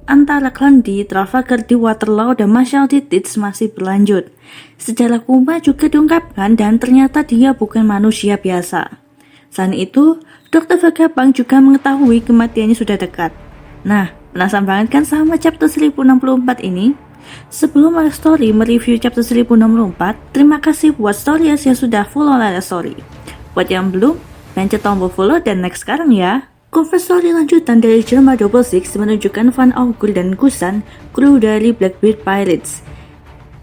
antara klan di Trafalgar di Waterloo dan Marshal di Leeds masih berlanjut. Sejarah Kuma juga diungkapkan dan ternyata dia bukan manusia biasa. Selain itu, Dr. Vegapunk juga mengetahui kematiannya sudah dekat. Nah, penasaran banget kan sama chapter 1064 ini? Sebelum Layla Story mereview chapter 1064, terima kasih buat Storyers yang sudah follow Layla Story. Buat yang belum, pencet tombol follow dan next sekarang ya. Cover story lanjutan dari Jerma Double Six menunjukkan Van Augur dan Kusan, kru dari Blackbeard Pirates.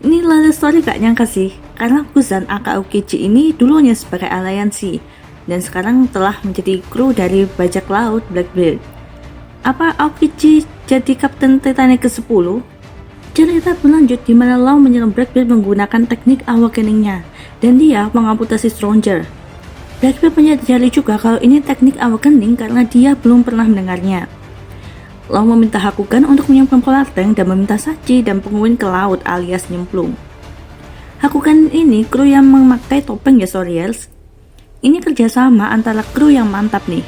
Ini Layla Story gak nyangka sih, karena Kusan aka Aokiji ini dulunya sebagai aliansi, dan sekarang telah menjadi kru dari bajak laut Blackbeard. Apa Aokiji jadi kapten Titanic ke-10? Cerita berlanjut di mana Law menyerang Blackbeard menggunakan teknik awakeningnya, dan dia mengamputasi Stronger. Blackbeard menyadari juga kalau ini teknik awakening karena dia belum pernah mendengarnya. Law meminta Hakugan untuk menyemplung polar tank dan meminta Sachi dan penguin ke laut alias nyemplung. Hakugan ini kru yang memakai topeng ya Storyers. Ini kerjasama antara kru yang mantap nih.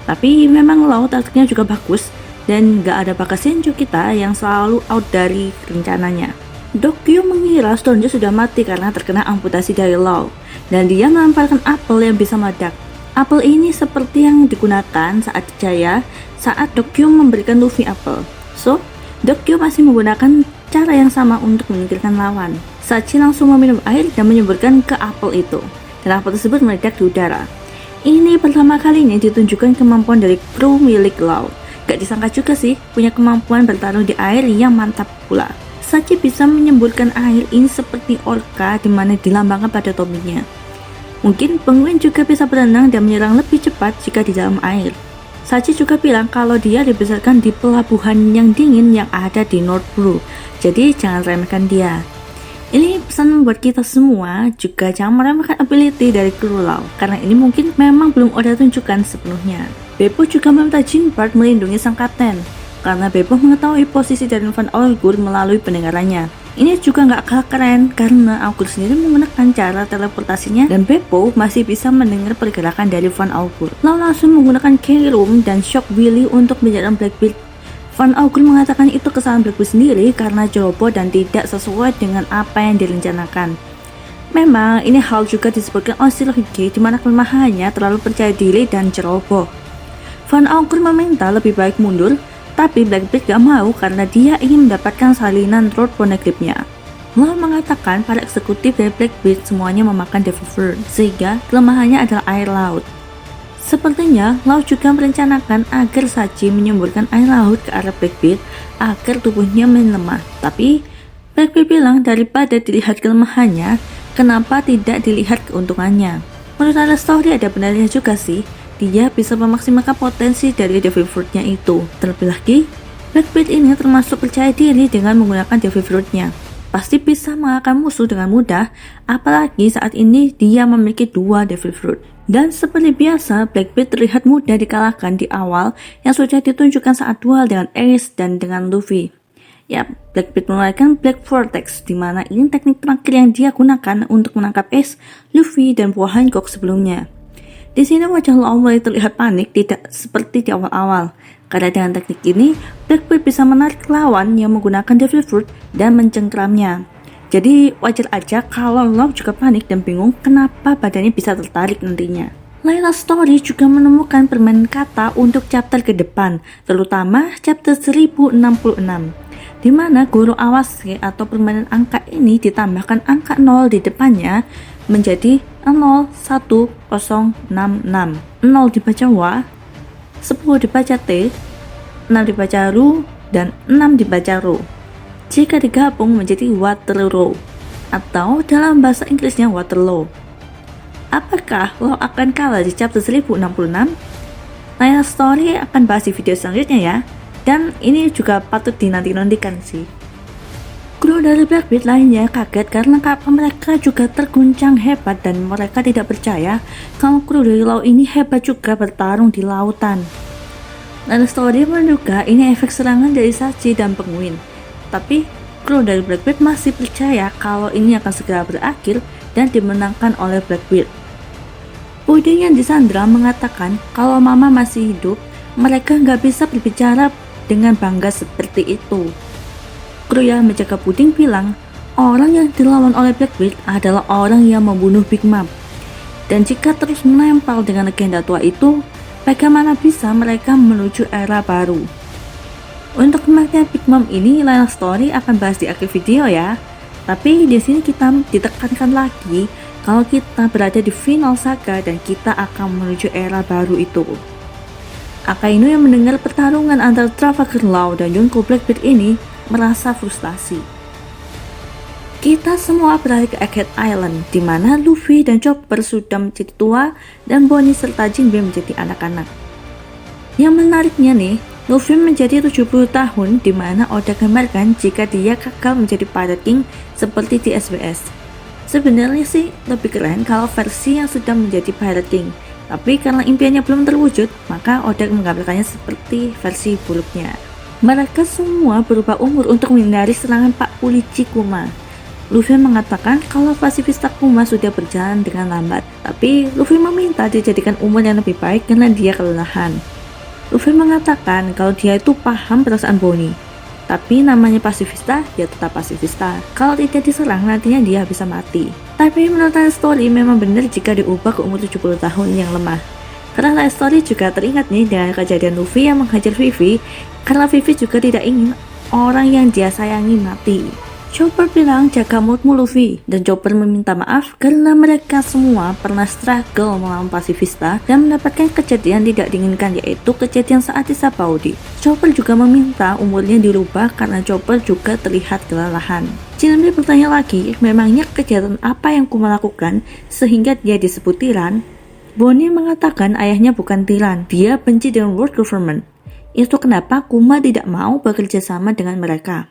Tapi memang Law taktiknya juga bagus dan gak ada bakat Senju kita yang selalu out dari rencananya. Dokyo mengira Stronger sudah mati karena terkena amputasi dari Law, dan dia melemparkan apel yang bisa meledak. Apel ini seperti yang digunakan saat Jaya saat Dokyo memberikan Luffy apel. So, Dokyo masih menggunakan cara yang sama untuk menyingkirkan lawan. Sachi langsung meminum air dan menyemburkan ke apel itu, dan apel tersebut meledak di udara. Ini pertama kalinya ditunjukkan kemampuan dari kru milik Law. Gak disangka juga sih punya kemampuan bertarung di air yang mantap pula. Sachi bisa menyemburkan air ini seperti orca di mana dilambangkan pada topinya. Mungkin penguin juga bisa berenang dan menyerang lebih cepat jika di dalam air. Sachi juga bilang kalau dia dibesarkan di pelabuhan yang dingin yang ada di North Blue, jadi jangan remehkan dia. Ini pesan buat kita semua, juga jangan meremehkan ability dari kru Law, karena ini mungkin memang belum ada tunjukkan sepenuhnya. Beppo juga meminta Jinbard melindungi sang kapten, karena Beppo mengetahui posisi dari Van Augur melalui pendengarannya. Ini juga nggak kalah keren karena Augur sendiri menggunakan cara teleportasinya dan Beppo masih bisa mendengar pergerakan dari Van Augur. Lalu langsung menggunakan Carry Room dan Shock Willy untuk menyerang Blackbeard. Van Augur mengatakan itu kesalahan Blackbeard sendiri karena ceroboh dan tidak sesuai dengan apa yang direncanakan. Memang ini hal juga disebutkan oleh Shirohige di mana kelemahannya terlalu percaya diri dan ceroboh. Van Augur meminta lebih baik mundur, tapi Blackbeard gak mau karena dia ingin mendapatkan salinan Road Poneglyphnya. Law mengatakan para eksekutif dari Blackbeard semuanya memakan Devil Fruit, sehingga kelemahannya adalah air laut. Sepertinya Law juga merencanakan agar Sachi menyemburkan air laut ke arah Blackbeard agar tubuhnya melemah. Tapi Blackbeard bilang daripada dilihat kelemahannya, kenapa tidak dilihat keuntungannya. Menurut Layla Story ada benarnya juga sih. Dia bisa memaksimalkan potensi dari Devil Fruit-nya itu. Terlebih lagi, Blackbeard ini termasuk percaya diri dengan menggunakan Devil Fruit-nya. Pasti bisa mengalahkan musuh dengan mudah, apalagi saat ini dia memiliki 2 Devil Fruit. Dan seperti biasa, Blackbeard terlihat mudah dikalahkan di awal yang sudah ditunjukkan saat duel dengan Ace dan dengan Luffy. Yap, Blackbeard mengeluarkan Black Vortex, di mana ini teknik terakhir yang dia gunakan untuk menangkap Ace, Luffy, dan buah Hancock sebelumnya. Di sini wajah Law mulai terlihat panik, tidak seperti di awal-awal. Karena dengan teknik ini, Blackbeard bisa menarik lawan yang menggunakan Devil Fruit dan mencengkramnya. Jadi wajar aja kalau Law juga panik dan bingung kenapa badannya bisa tertarik nantinya. Layla Story juga menemukan permainan kata untuk chapter ke depan, terutama chapter 1066. Di mana guru awase atau permainan angka ini ditambahkan angka 0 di depannya menjadi 01066. 0 dibaca wa, 10 dibaca t, 6 dibaca ru, dan 6 dibaca ro. Jika digabung menjadi Waterloo, atau dalam bahasa Inggrisnya Waterloo. Apakah lo akan kalah di chapter 1066? Layla Story akan bahas di video selanjutnya ya. Dan ini juga patut dinanti-nantikan sih. Kru dari Blackbeard lainnya kaget karena kapal mereka juga terguncang hebat dan mereka tidak percaya kalau kru dari Law ini hebat juga bertarung di lautan. Layla Story menduga ini efek serangan dari Sachi dan penguin. Tapi kru dari Blackbeard masih percaya kalau ini akan segera berakhir dan dimenangkan oleh Blackbeard. Puding yang disandra mengatakan kalau Mama masih hidup, mereka nggak bisa berbicara dengan bangga seperti itu. Kru yang menjaga puding bilang, orang yang dilawan oleh Blackbeard adalah orang yang membunuh Big Mom. Dan jika terus menempel dengan legenda tua itu, bagaimana bisa mereka menuju era baru? Untuk kematian Big Mom ini, lain story akan bahas di akhir video ya. Tapi di sini kita ditekankan lagi kalau kita berada di final saga dan kita akan menuju era baru itu. Akainu yang mendengar pertarungan antara Trafalgar Law dan Yonko Blackbeard ini merasa frustasi. Kita semua beralih ke Egghead Island, di mana Luffy dan Chopper sudah menjadi tua dan Bonnie serta Jinbe menjadi anak-anak. Yang menariknya nih, Luffy menjadi 70 tahun, di mana Oda gambarkan jika dia gagal menjadi Pirate King seperti di SBS. Sebenarnya sih lebih keren kalau versi yang sudah menjadi Pirate King, tapi karena impiannya belum terwujud, maka Oda menggambarkannya seperti versi buruknya. Mereka semua berubah umur untuk menghindari serangan Pak Pulici Kuma. Luffy mengatakan kalau pasifista Kuma sudah berjalan dengan lambat, tapi Luffy meminta dijadikan umur yang lebih baik karena dia kelelahan. Luffy mengatakan kalau dia itu paham perasaan Bonnie, tapi namanya pasifista, ya tetap pasifista. Kalau tidak diserang, nantinya dia bisa mati. Tapi menurut Light Story memang benar jika diubah ke umur 70 tahun yang lemah. Karena Light Story juga teringat nih dengan kejadian Luffy yang menghajar Vivi, karena Vivi juga tidak ingin orang yang dia sayangi mati. Chopper bilang jaga moodmu Luffy, dan Chopper meminta maaf karena mereka semua pernah struggle melawan pasifista dan mendapatkan kejadian tidak diinginkan, yaitu kejadian saat di Sabaudi. Chopper juga meminta umurnya dirubah karena Chopper juga terlihat kelelahan. Jinbe bertanya lagi, memangnya kejahatan apa yang Kuma lakukan sehingga dia disebut tiran? Bonnie mengatakan ayahnya bukan tiran, dia benci dengan world government. Itu kenapa Kuma tidak mau bekerja sama dengan mereka.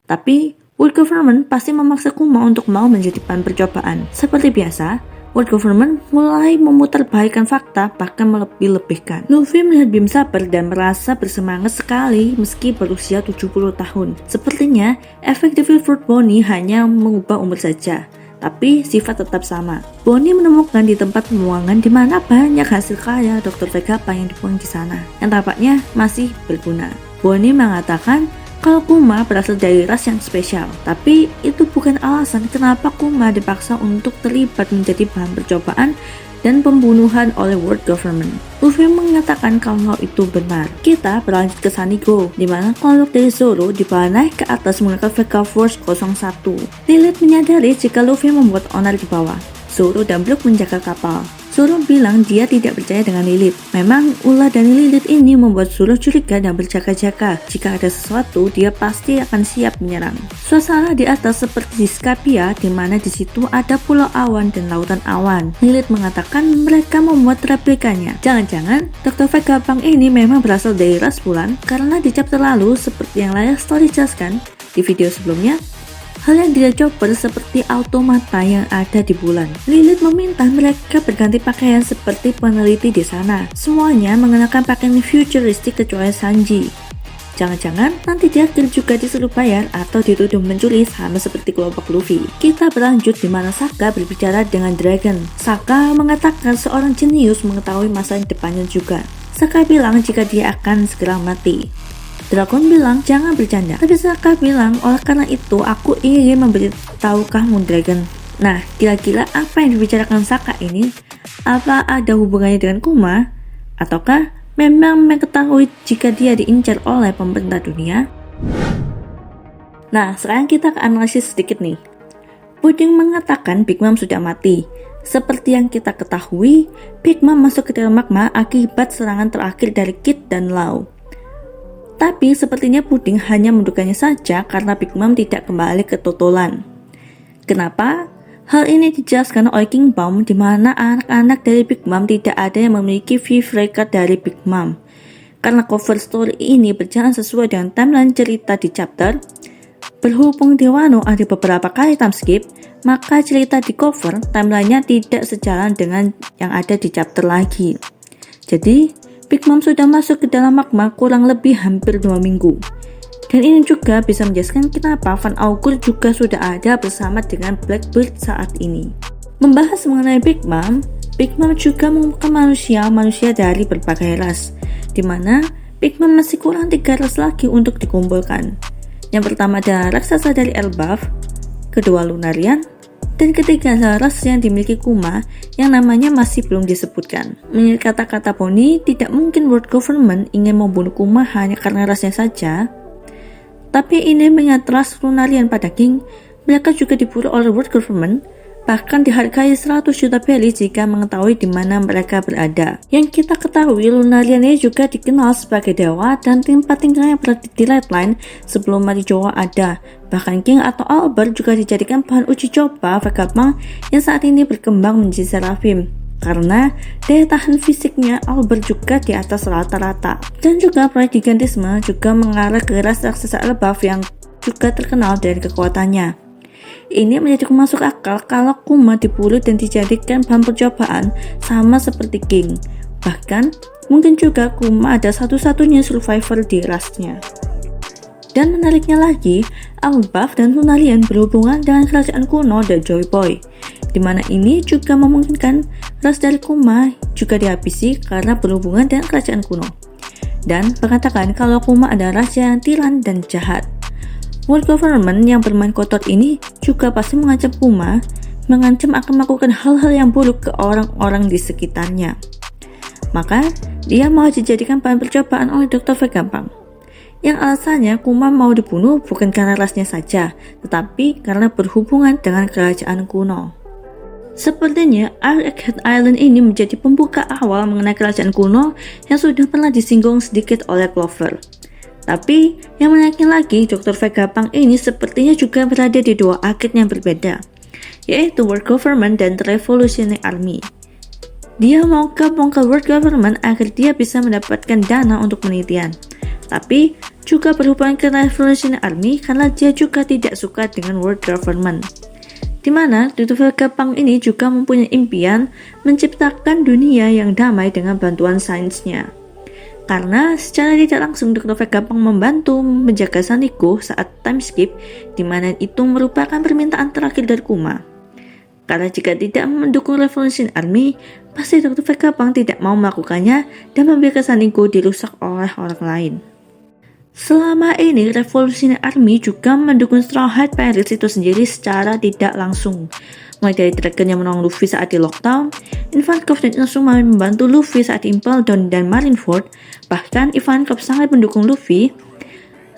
Tapi world government pasti memaksa Kuma untuk mau menjadi bahan percobaan. Seperti biasa, world government mulai memutarbalikkan fakta, bahkan melebih-lebihkan. Luffy melihat Bim Saber dan merasa bersemangat sekali meski berusia 70 tahun. Sepertinya efek Devil Fruit Bonnie hanya mengubah umur saja, tapi sifat tetap sama. Bonnie menemukan di tempat pembuangan di mana banyak hasil karya Dr. Vegapunk yang dibuang di sana, yang tampaknya masih berguna. Bonnie mengatakan kalau Kuma berasal dari ras yang spesial, tapi itu bukan alasan kenapa Kuma dipaksa untuk terlibat menjadi bahan percobaan dan pembunuhan oleh world government. Luffy mengatakan kalau itu benar. Kita berlanjut ke Sanigo, di mana kelompok dari Zoro dibawa naik ke atas menggunakan Vega Force 01. Lilith menyadari jika Luffy membuat onar di bawah. Zoro dan Brook menjaga kapal. Zoro bilang dia tidak percaya dengan Lilith. Memang ulah dari Lilith ini membuat Zoro curiga dan berjaga-jaga. Jika ada sesuatu, dia pasti akan siap menyerang. Suasana di atas seperti di Scapia, di mana di situ ada pulau awan dan lautan awan. Lilith mengatakan mereka membuat replikanya. Jangan-jangan Dr. Vegapunk ini memang berasal dari ras bulan, karena di chapter lalu seperti yang Light Story jelaskan di video sebelumnya, hal yang dia Chopper seperti automata yang ada di bulan. Lilith meminta mereka berganti pakaian seperti peneliti di sana. Semuanya mengenakan pakaian futuristik kecuali Sanji. Jangan-jangan nanti dia juga disuruh bayar atau dituduh mencuri sama seperti kelompok Luffy. Kita berlanjut di mana Saka berbicara dengan Dragon. Saka mengatakan seorang jenius mengetahui masa depannya juga. Saka bilang jika dia akan segera mati. Dragon bilang jangan bercanda, tapi Saka bilang oleh karena itu aku ingin memberitahu kamu Dragon. Nah, kira-kira apa yang dibicarakan Saka ini? Apa ada hubungannya dengan Kuma? Ataukah memang mengetahui jika dia diincar oleh pemerintah dunia? Nah, sekarang kita ke analisis sedikit nih. Puding mengatakan Big Mom sudah mati. Seperti yang kita ketahui, Big Mom masuk ke dalam magma akibat serangan terakhir dari Kid dan Law. Tapi sepertinya Puding hanya menduganya saja karena Big Mom tidak kembali ke Totolan. Kenapa? Hal ini dijelaskan oleh King Bomb, di mana anak-anak dari Big Mom tidak ada yang memiliki Viv record dari Big Mom. Karena cover story ini berjalan sesuai dengan timeline cerita di chapter, berhubung di Wano ada beberapa kali time skip, maka cerita di cover timelinenya tidak sejalan dengan yang ada di chapter lagi. Jadi Big Mom sudah masuk ke dalam magma kurang lebih hampir 2 minggu. Dan ini juga bisa menjelaskan kenapa Van Augur juga sudah ada bersama dengan Blackbeard saat ini. Membahas mengenai Big Mom juga mengumpulkan manusia dari berbagai ras, di mana Pigman masih kurang 3 ras lagi untuk dikumpulkan. Yang pertama adalah raksasa dari Elbaf, kedua Lunarian, dan ketiga adalah ras yang dimiliki Kuma yang namanya masih belum disebutkan. Menurut kata-kata Pony, tidak mungkin World Government ingin membunuh Kuma hanya karena rasnya saja. Tapi ini mengingat ras Lunarian pada King, mereka juga diburu oleh World Government, bahkan dihargai 100 juta beli jika mengetahui di mana mereka berada. Yang kita ketahui, Lunarian ini juga dikenal sebagai dewa dan tempat tinggalnya berada di Redline sebelum Marijoa ada. Bahkan King atau Albert juga dijadikan bahan uji coba Vegapunk yang saat ini berkembang menjadi Seraphim. Karena daya tahan fisiknya Albert juga di atas rata-rata. Dan juga proyek gigantisme juga mengarah ke ras raksasa Elbaf yang juga terkenal dari kekuatannya. Ini menjadi masuk akal kalau Kuma diburu dan dijadikan bahan percobaan sama seperti King. Bahkan, mungkin juga Kuma ada satu-satunya survivor di rasnya. Dan menariknya lagi, Elbaf dan Lunarian berhubungan dengan kerajaan kuno dan Joy Boy, di mana ini juga memungkinkan ras dari Kuma juga dihabisi karena berhubungan dengan kerajaan kuno. Dan mengatakan kalau Kuma adalah raja yang tiran dan jahat. World Government yang bermain kotor ini juga pasti mengancam Kuma, mengancam akan melakukan hal-hal yang buruk ke orang-orang di sekitarnya. Maka, dia mau dijadikan bahan percobaan oleh Dr. Vegapunk. Yang alasannya Kuma mau dibunuh bukan karena rasnya saja, tetapi karena berhubungan dengan kerajaan kuno. Sepertinya, Egghead Island ini menjadi pembuka awal mengenai kerajaan kuno yang sudah pernah disinggung sedikit oleh Clover. Tapi, yang menariknya lagi, Dr. Vegapunk ini sepertinya juga berada di dua arcade yang berbeda, yaitu World Government dan Revolutionary Army. Dia mau gabung ke World Government agar dia bisa mendapatkan dana untuk penelitian. Tapi, juga berhubungan ke Revolutionary Army karena dia juga tidak suka dengan World Government. Di mana Dr. Vegapunk ini juga mempunyai impian menciptakan dunia yang damai dengan bantuan sainsnya. Karena secara tidak langsung Dr. Vegapunk membantu menjaga Sanriku saat time skip, di mana itu merupakan permintaan terakhir dari Kuma. Karena jika tidak mendukung Revolution Army, pasti Dr. Vegapunk tidak mau melakukannya dan membiarkan Sanriku dirusak oleh orang lain. Selama ini Revolution Army juga mendukung Straw Hat Pirates itu sendiri secara tidak langsung. Mulai dari Dragon yang menolong Luffy saat di Lockdown, Ivankov dan Inazuma membantu Luffy saat Impel Down dan Marineford, bahkan Ivankov sangat mendukung Luffy.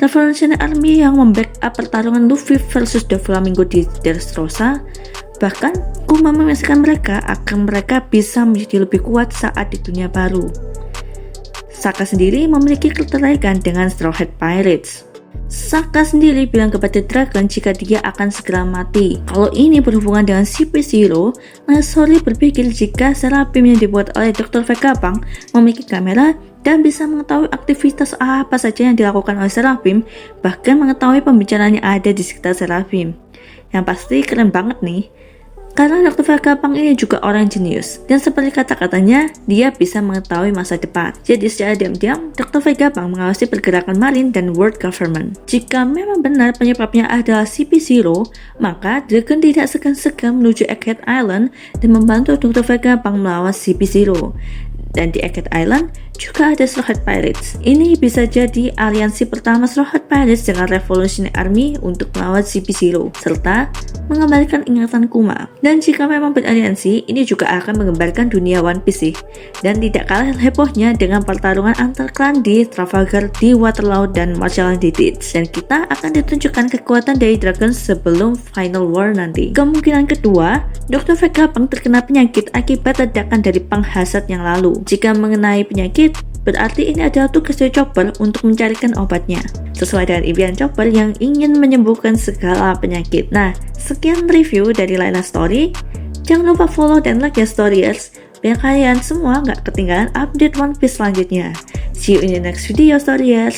Revolutionary Army yang membackup pertarungan Luffy versus Doflamingo di Dressrosa, bahkan Kuma memastikan mereka agar mereka bisa menjadi lebih kuat saat di dunia baru. Saka sendiri memiliki ketertarikan dengan Straw Hat Pirates. Saka sendiri bilang kepada Dragon jika dia akan segera mati. Kalau ini berhubungan dengan CP0, Sorry berpikir jika Seraphim yang dibuat oleh Dr. Vegapunk memiliki kamera dan bisa mengetahui aktivitas apa saja yang dilakukan oleh Seraphim, bahkan mengetahui pembicaraan yang ada di sekitar Seraphim. Yang pasti keren banget nih. Karena Dr. Vegapunk ini juga orang jenius, dan seperti kata-katanya, dia bisa mengetahui masa depan. Jadi secara diam-diam, Dr. Vegapunk mengawasi pergerakan Marine dan World Government. Jika memang benar penyebabnya adalah CP0, maka Dragon tidak segan-segan menuju Egghead Island dan membantu Dr. Vegapunk melawan CP0. Dan di Egghead Island juga ada Straw Hat Pirates. Ini bisa jadi aliansi pertama Straw Hat Pirates dengan Revolutionary Army untuk melawan CP0, serta mengembalikan ingatan Kuma. Dan jika memang beraliansi, ini juga akan menggambarkan dunia One Piece sih. Dan tidak kalah hebohnya dengan pertarungan antar klan di Trafalgar, di Waterloo, dan Magellan Ditch. Dan kita akan ditunjukkan kekuatan dari Dragon sebelum Final War nanti. Kemungkinan kedua, Dr. Vegapunk terkena penyakit akibat ledakan dari penghasat yang lalu. Jika mengenai penyakit, berarti ini adalah tugas dari Chopper untuk mencarikan obatnya, sesuai dengan impian Chopper yang ingin menyembuhkan segala penyakit. Nah, sekian review dari Layla Story. Jangan lupa follow dan like ya Storyers, biar kalian semua nggak ketinggalan update One Piece selanjutnya. See you in the next video Storyers.